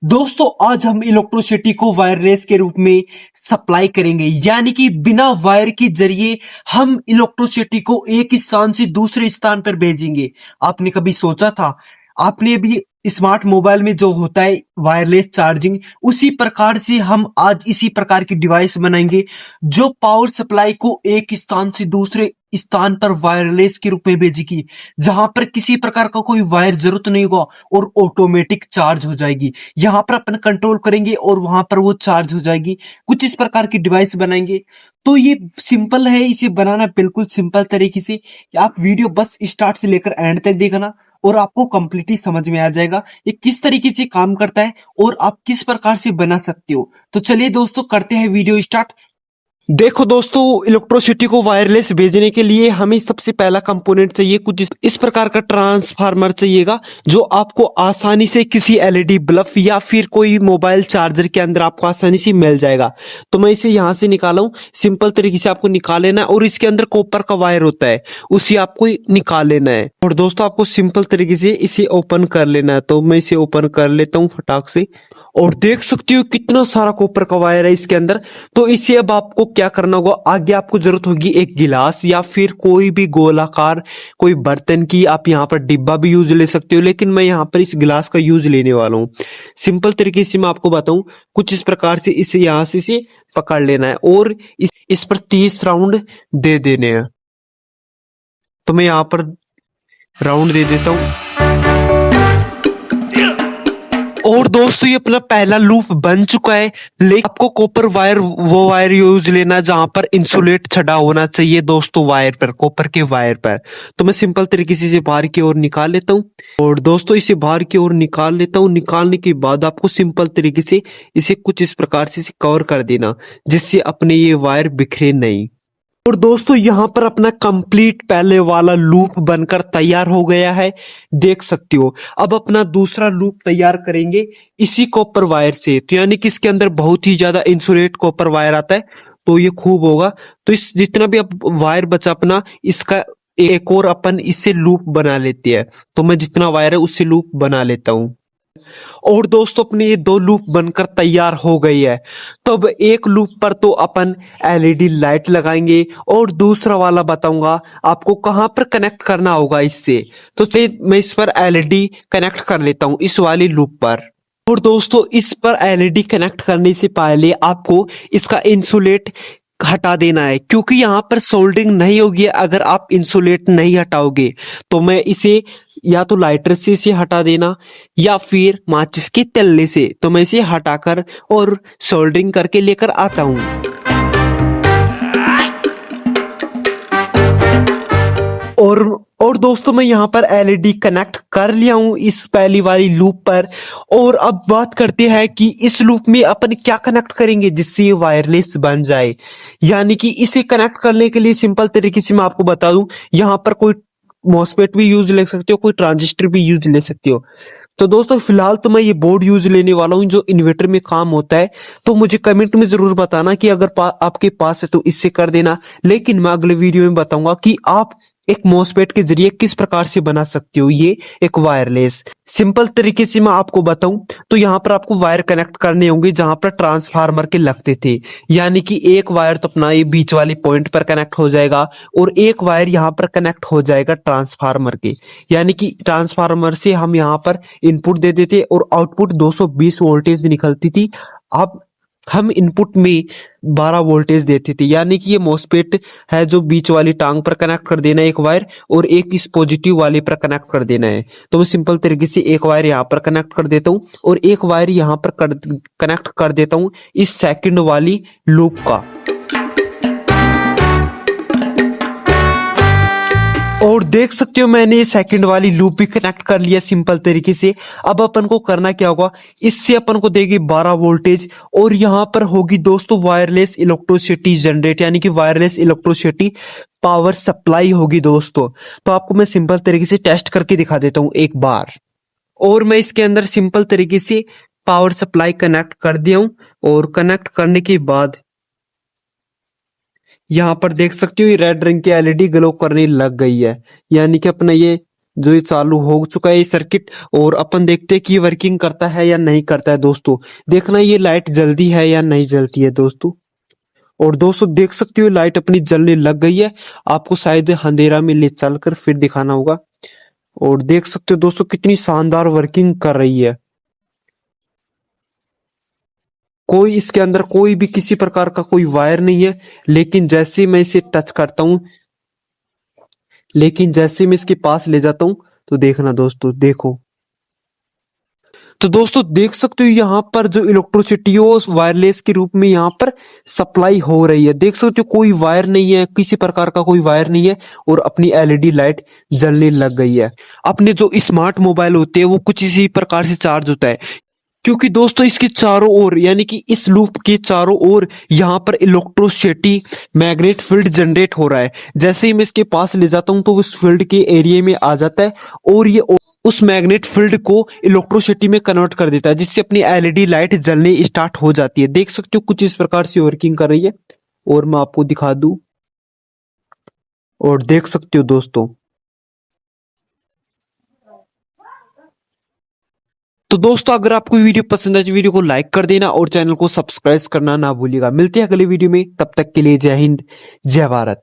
दोस्तों आज हम इलेक्ट्रिसिटी को वायरलेस के रूप में सप्लाई करेंगे, यानी कि बिना वायर के जरिए हम इलेक्ट्रिसिटी को एक स्थान से दूसरे स्थान पर भेजेंगे। आपने कभी सोचा था? आपने अभी स्मार्ट मोबाइल में जो होता है वायरलेस चार्जिंग, उसी प्रकार से हम आज इसी प्रकार की डिवाइस बनाएंगे जो पावर सप्लाई को एक स्थान से दूसरे स्थान पर वायरलेस के रूप में भेजेगी, जहां पर किसी प्रकार का कोई वायर जरूरत नहीं होगा और ऑटोमेटिक चार्ज हो जाएगी। यहाँ पर अपन कंट्रोल करेंगे और वहां पर वो चार्ज हो जाएगी। कुछ इस प्रकार की डिवाइस बनाएंगे। तो ये सिंपल है, इसे बनाना बिल्कुल सिंपल तरीके से। आप वीडियो बस स्टार्ट से लेकर एंड तक देखना और आपको कंप्लीटली समझ में आ जाएगा ये किस तरीके से काम करता है और आप किस प्रकार से बना सकते हो। तो चलिए दोस्तों करते हैं वीडियो स्टार्ट। देखो दोस्तों, इलेक्ट्रिसिटी को वायरलेस भेजने के लिए हमें सबसे पहला कंपोनेंट चाहिए, कुछ इस प्रकार का ट्रांसफार्मर चाहिएगा जो आपको आसानी से किसी एलईडी बल्ब या फिर कोई मोबाइल चार्जर के अंदर आपको आसानी से मिल जाएगा। तो मैं इसे यहां से निकाला हूं। सिंपल तरीके से आपको निकाल लेना है और इसके अंदर कॉपर का वायर होता है, उसे आपको निकाल लेना है। और दोस्तों आपको सिंपल तरीके से इसे ओपन कर लेना है। तो मैं इसे ओपन कर लेता हूँ फटाक से और देख सकते हो कितना सारा कॉपर का वायर है इसके अंदर। तो इसे अब आपको क्या करना होगा, आगे आपको जरूरत होगी एक गिलास या फिर कोई भी गोलाकार कोई बर्तन की। आप यहाँ पर डिब्बा भी यूज ले सकते हो, लेकिन मैं यहाँ पर इस गिलास का यूज लेने वाला हूँ। सिंपल तरीके से मैं आपको बताऊं, कुछ इस प्रकार से इसे यहाँ से इसे पकड़ लेना है और इस पर 30 राउंड दे देने हैं। तो मैं यहाँ पर राउंड दे देता हूँ और दोस्तों ये अपना पहला लूप बन चुका है। लेकिन आपको कॉपर वायर वो वायर यूज लेना जहां पर इंसुलेट छड़ा होना चाहिए दोस्तों, वायर पर, कॉपर के वायर पर। तो मैं सिंपल तरीके से इसे बाहर की ओर निकाल लेता हूँ और दोस्तों इसे बाहर की ओर निकाल लेता हूँ। निकालने के बाद आपको सिंपल तरीके से इसे कुछ इस प्रकार से इसे कवर कर देना, जिससे अपने ये वायर बिखरे नहीं। और दोस्तों यहाँ पर अपना कंप्लीट पहले वाला लूप बनकर तैयार हो गया है, देख सकते हो। अब अपना दूसरा लूप तैयार करेंगे इसी कॉपर वायर से। तो यानी कि इसके अंदर बहुत ही ज्यादा इंसुलेट कॉपर वायर आता है, तो ये खूब होगा। तो इस जितना भी अब वायर बचा अपना, इसका एक और अपन इससे लूप बना लेते हैं। तो मैं जितना वायर है उससे लूप बना लेता हूँ। और दोस्तों अपने ये दो लूप बनकर तैयार हो गई है। तो अब एक लूप पर तो अपन एलईडी लाइट लगाएंगे और दूसरा वाला बताऊंगा आपको कहां पर कनेक्ट करना होगा इससे। तो चलिए मैं इस पर एलईडी कनेक्ट कर लेता हूं, इस वाली लूप पर। और दोस्तों इस पर एलईडी कनेक्ट करने से पहले आपको इसका इंसुलेट हटा देना है, क्योंकि यहाँ पर सोल्डरिंग नहीं होगी अगर आप इंसुलेट नहीं हटाओगे। तो मैं इसे या तो लाइटर से इसे हटा देना या फिर माचिस के तल्ले से। तो मैं इसे हटाकर और सोल्डरिंग करके लेकर आता हूँ। और दोस्तों मैं यहाँ पर एलईडी कनेक्ट कर लिया हूँ इस पहली वाली लूप पर। और अब बात करते हैं कि इस लूप में अपन क्या कनेक्ट करेंगे जिससे ये वायरलेस बन जाए। यानी कि इसे कनेक्ट करने के लिए सिंपल तरीके से मैं आपको बता दूं, यहाँ पर कोई मॉसफेट भी यूज ले सकते हो, कोई ट्रांजिस्टर भी यूज ले सकते हो। तो दोस्तों फिलहाल तो मैं ये बोर्ड यूज लेने वाला हूँ जो इन्वर्टर में काम होता है। तो मुझे कमेंट में जरूर बताना कि अगर आपके पास है तो इससे कर देना। लेकिन मैं अगले वीडियो में बताऊंगा कि आप एक मॉसफेट के जरिए किस प्रकार से बना सकते हो ये एक वायरलेस। सिंपल तरीके से मैं आपको बताऊं तो यहाँ पर आपको वायर कनेक्ट करने होंगे जहां पर ट्रांसफार्मर के लगते थे। यानी कि एक वायर तो अपना ये बीच वाली पॉइंट पर कनेक्ट हो जाएगा और एक वायर यहाँ पर कनेक्ट हो जाएगा ट्रांसफार्मर के। यानी कि ट्रांसफार्मर से हम यहाँ पर इनपुट दे देते और आउटपुट 220 वोल्टेज निकलती थी। अब हम इनपुट में 12 वोल्टेज देते थे। यानी कि ये मॉसफेट है जो बीच वाली टांग पर कनेक्ट कर देना है एक वायर और एक इस पॉजिटिव वाले पर कनेक्ट कर देना है। तो मैं सिंपल तरीके से एक वायर यहाँ पर कनेक्ट कर देता हूँ और एक वायर यहाँ पर कनेक्ट कर देता हूँ इस सेकंड वाली लूप का। और देख सकते हो मैंने ये सेकंड वाली लूप भी कनेक्ट कर लिया सिंपल तरीके से। अब अपन को करना क्या होगा, इससे अपन को देगी 12 वोल्टेज और यहाँ पर होगी दोस्तों वायरलेस इलेक्ट्रिसिटी जनरेट, यानी कि वायरलेस इलेक्ट्रिसिटी पावर सप्लाई होगी दोस्तों। तो आपको मैं सिंपल तरीके से टेस्ट करके दिखा देता हूँ एक बार। और मैं इसके अंदर सिंपल तरीके से पावर सप्लाई कनेक्ट कर दिया हूँ और कनेक्ट करने के बाद यहाँ पर देख सकते हो ये रेड रंग की एलईडी ग्लो करने लग गई है। यानी कि अपना ये जो ये चालू हो चुका है ये सर्किट, और अपन देखते हैं कि ये वर्किंग करता है या नहीं करता है दोस्तों। देखना ये लाइट जल्दी है या नहीं जलती है दोस्तों। और दोस्तों देख सकते हो लाइट अपनी जलने लग गई है। आपको शायद अंधेरा में ले चलकर फिर दिखाना होगा। और देख सकते हो दोस्तों कितनी शानदार वर्किंग कर रही है। कोई इसके अंदर कोई भी किसी प्रकार का कोई वायर नहीं है, लेकिन जैसे मैं इसे टच करता हूं, लेकिन जैसे मैं इसके पास ले जाता हूं तो देखना दोस्तों, देखो। तो दोस्तों देख सकते हो यहाँ पर जो इलेक्ट्रिसिटी है वो वायरलेस के रूप में यहाँ पर सप्लाई हो रही है। देख सकते हो कोई वायर नहीं है, किसी प्रकार का कोई वायर नहीं है, और अपनी एलईडी लाइट जलने लग गई है। अपने जो स्मार्ट मोबाइल होते हैं वो कुछ इसी प्रकार से चार्ज होता है, क्योंकि दोस्तों इसके चारों ओर यानी कि इस लूप के चारों ओर यहाँ पर इलेक्ट्रोसिटी मैग्नेट फील्ड जनरेट हो रहा है। जैसे ही मैं इसके पास ले जाता हूं तो उस फील्ड के एरिया में आ जाता है, और ये उस मैग्नेट फील्ड को इलेक्ट्रोसिटी में कन्वर्ट कर देता है, जिससे अपनी एलईडी लाइट जलने स्टार्ट हो जाती है। देख सकते हो कुछ इस प्रकार से वर्किंग कर रही है, और मैं आपको दिखा दूं। और देख सकते हो दोस्तों, तो दोस्तों अगर आपको वीडियो पसंद है तो वीडियो को लाइक कर देना और चैनल को सब्सक्राइब करना ना भूलिएगा। मिलते हैं अगले वीडियो में, तब तक के लिए जय हिंद, जय भारत।